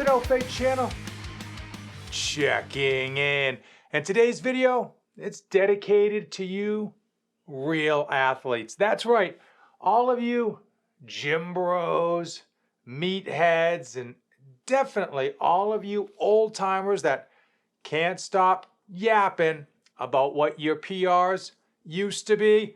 EndurElite channel, checking in. And today's video, it's dedicated to you real athletes. That's right, all of you gym bros, meatheads, and definitely all of you old timers that can't stop yapping about what your PRs used to be.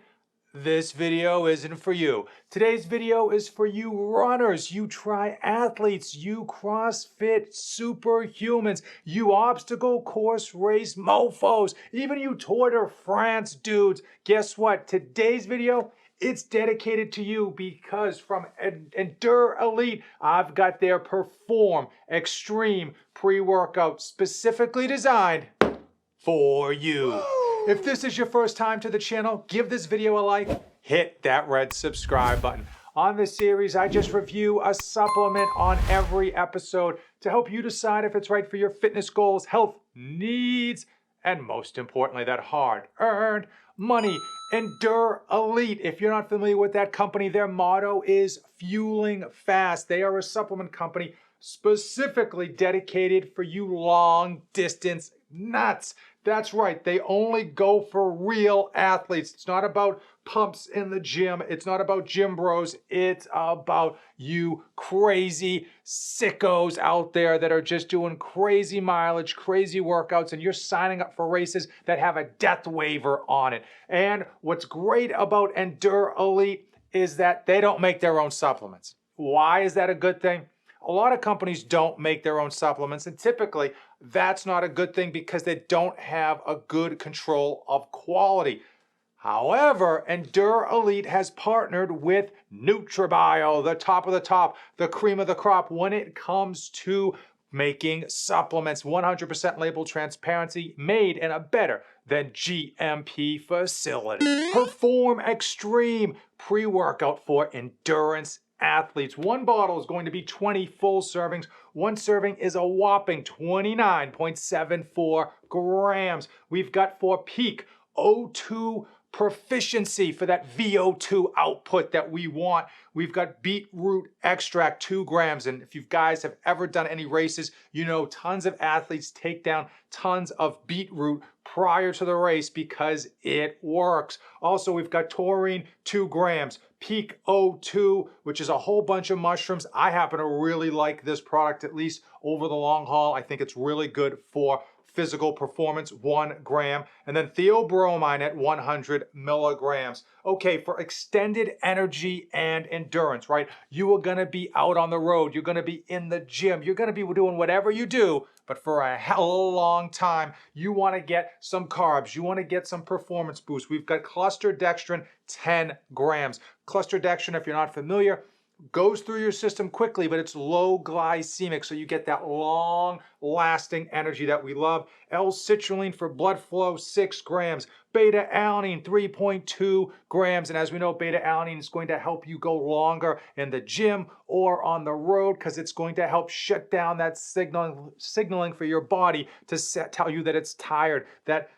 This video isn't for you. Today's video is for you runners, you triathletes, you CrossFit superhumans, you obstacle course race mofos, even you Tour de France dudes. Guess what? Today's video, it's dedicated to you because from EndurElite, I've got their Perform Xtreme pre-workout specifically designed for you. If this is your first time to the channel, give this video a like, hit that red subscribe button. On this series, I just review a supplement on every episode to help you decide if it's right for your fitness goals, health needs, and most importantly, that hard-earned money. EndurElite, if you're not familiar with that company, their motto is fueling fast. They are a supplement company specifically dedicated for you long distance nuts. That's right, they only go for real athletes. It's not about pumps in the gym. It's not about gym bros. It's about you crazy sickos out there that are just doing crazy mileage, crazy workouts, and you're signing up for races that have a death waiver on it. And what's great about EndurElite is that they don't make their own supplements. Why is that a good thing? A lot of companies don't make their own supplements, and typically that's not a good thing because they don't have a good control of quality. However, EndurElite has partnered with NutraBio, the top of the top, the cream of the crop when it comes to making supplements. 100% label transparency, made in a better than GMP facility. Perform Xtreme pre-workout for endurance athletes. One bottle is going to be 20 full servings. One serving is a whopping 29.74 grams. We've got for peak O2 proficiency, for that VO2 output that we want. We've got beetroot extract, 2 grams. And if you guys have ever done any races, you know tons of athletes take down tons of beetroot prior to the race because it works. Also, we've got taurine, 2 grams. Peak O2, which is a whole bunch of mushrooms. I happen to really like this product, at least over the long haul. I think it's really good for physical performance, 1 gram, and then theobromine at 100 milligrams. Okay, for extended energy and endurance, right? You are gonna be out on the road, you're gonna be in the gym, you're gonna be doing whatever you do, but for a hell of a long time, you wanna get some carbs, you wanna get some performance boost. We've got cluster Dextrin, 10 grams. Cluster Dextrin, if you're not familiar, goes through your system quickly, but it's low glycemic, so you get that long-lasting energy that we love. L-citrulline for blood flow, 6 grams. Beta-alanine, 3.2 grams. And as we know, beta-alanine is going to help you go longer in the gym or on the road because it's going to help shut down that signaling for your body to tell you that it's tired, that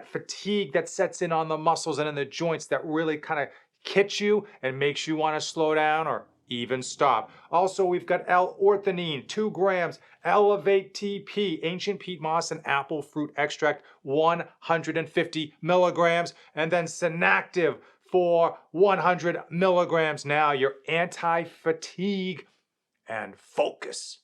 fatigue that sets in on the muscles and in the joints that really kind of hits you and makes you want to slow down or even stop. Also, we've got L-orthanine, 2 grams, Elevate TP, ancient peat moss and apple fruit extract, 150 milligrams, and then Synactive for 100 milligrams. Now, your anti-fatigue and focus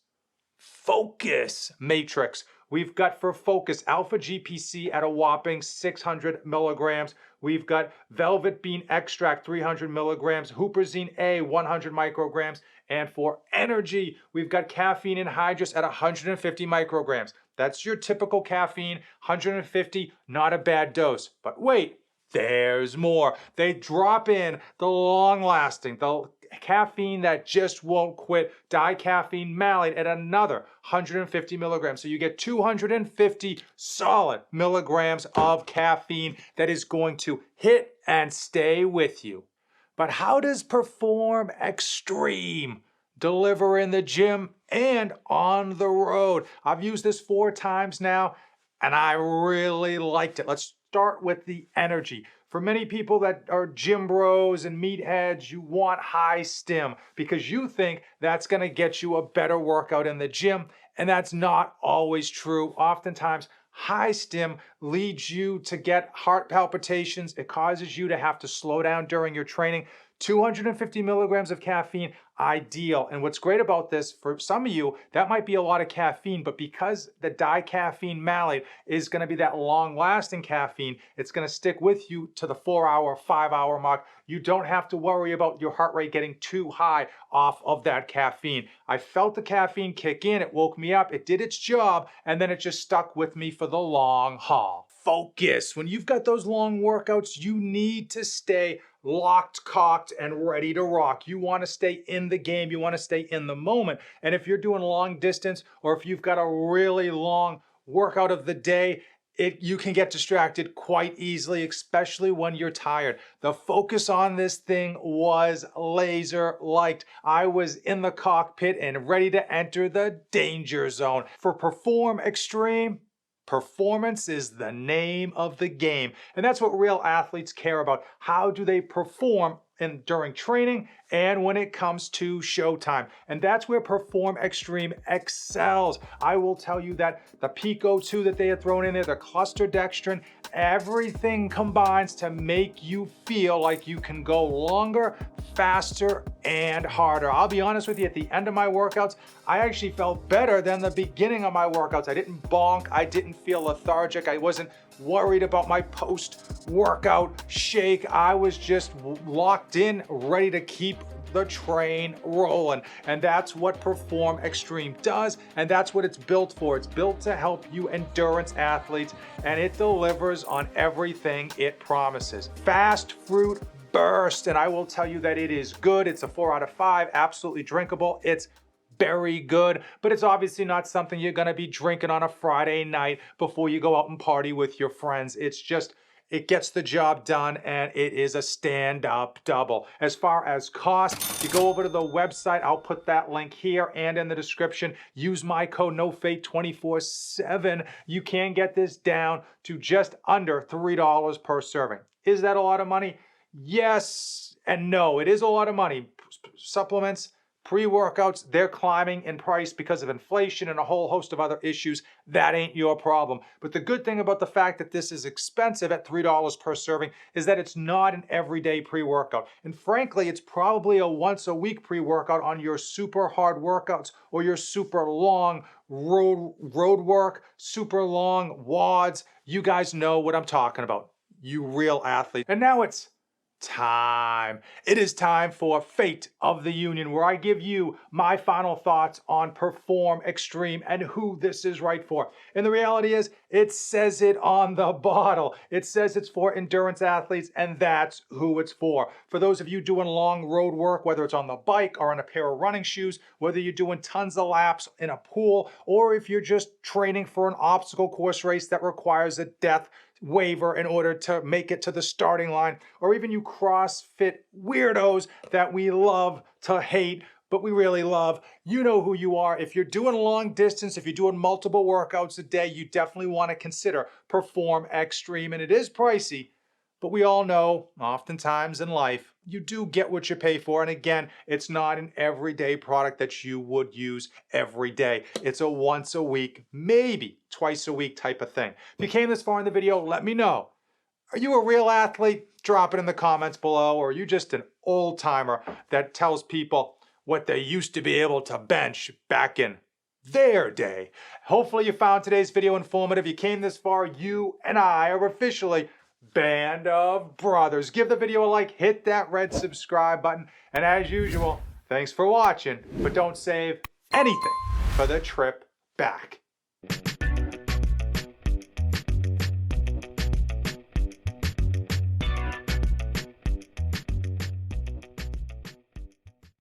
matrix. We've got for focus alpha GPC at a whopping 600 milligrams. We've got velvet bean extract 300 milligrams, huperzine A 100 micrograms, and for energy, we've got caffeine anhydrous at 150 micrograms. That's your typical caffeine, 150, not a bad dose. But wait, there's more. They drop in the long-lasting, the caffeine that just won't quit, dicaffeine malate at another 150 milligrams. So you get 250 solid milligrams of caffeine that is going to hit and stay with you. But how does Perform Xtreme deliver in the gym and on the road? I've used this 4 times now and I really liked it. Let's start with the energy. For many people that are gym bros and meatheads, you want high stim because you think that's going to get you a better workout in the gym. And that's not always true. Oftentimes, high stim leads you to get heart palpitations. It causes you to have to slow down during your training. 250 milligrams of caffeine, ideal. And what's great about this, for some of you, that might be a lot of caffeine, but because the dicaffeine malate is going to be that long-lasting caffeine, it's going to stick with you to the 4-hour, 5-hour mark. You don't have to worry about your heart rate getting too high off of that caffeine. I felt the caffeine kick in, it woke me up, it did its job, and then it just stuck with me for the long haul. Focus. When you've got those long workouts, you need to stay locked, cocked, and ready to rock. You want to stay in the game. You want to stay in the moment. And if you're doing long distance, or if you've got a really long workout of the day, you can get distracted quite easily, especially when you're tired. The focus on this thing was laser-like. I was in the cockpit and ready to enter the danger zone. For Perform Xtreme, performance is the name of the game. And that's what real athletes care about. How do they perform during training and when it comes to showtime? And that's where Perform Xtreme excels. I will tell you that the VO2 that they have thrown in there, the cluster Dextrin, everything combines to make you feel like you can go longer, faster, and harder. I'll be honest with you, at the end of my workouts, I actually felt better than the beginning of my workouts. I didn't bonk, I didn't feel lethargic, I wasn't worried about my post-workout shake. I was just locked in, ready to keep the train rolling. And that's what Perform Xtreme does, and that's what it's built for. It's built to help you endurance athletes, and it delivers on everything it promises. Fast fruit burst, and I will tell you that it is good. It's a 4 out of 5, absolutely drinkable. It's very good, but it's obviously not something you're going to be drinking on a Friday night before you go out and party with your friends. It's just, it gets the job done, and it is a stand-up double. As far as cost, you go over to the website. I'll put that link here and in the description. Use my code NOFATE247. You can get this down to just under $3 per serving. Is that a lot of money? Yes and no. It is a lot of money. Supplements, pre-workouts, they're climbing in price because of inflation and a whole host of other issues. That ain't your problem. But the good thing about the fact that this is expensive at $3 per serving is that it's not an everyday pre-workout. And frankly, it's probably a once-a-week pre-workout on your super hard workouts or your super long road work, super long WODs. You guys know what I'm talking about, you real athlete. And now it's time. It is time for Fate of the Union, where I give you my final thoughts on Perform Xtreme and who this is right for. And the reality is, it says it on the bottle. It says it's for endurance athletes, and that's who it's for. For those of you doing long road work, whether it's on the bike or on a pair of running shoes, whether you're doing tons of laps in a pool, or if you're just training for an obstacle course race that requires a death waiver in order to make it to the starting line, or even you CrossFit weirdos that we love to hate, but we really love. You know who you are. If you're doing long distance, if you're doing multiple workouts a day, you definitely want to consider Perform Xtreme. And it is pricey, but we all know oftentimes in life, you do get what you pay for. And again, it's not an everyday product that you would use every day. It's a once a week, maybe twice a week type of thing. If you came this far in the video, let me know. Are you a real athlete? Drop it in the comments below. Or are you just an old timer that tells people what they used to be able to bench back in their day? Hopefully you found today's video informative. You came this far, you and I are officially Band of Brothers. Give the video a like, hit that red subscribe button, and as usual, thanks for watching, but don't save anything for the trip back.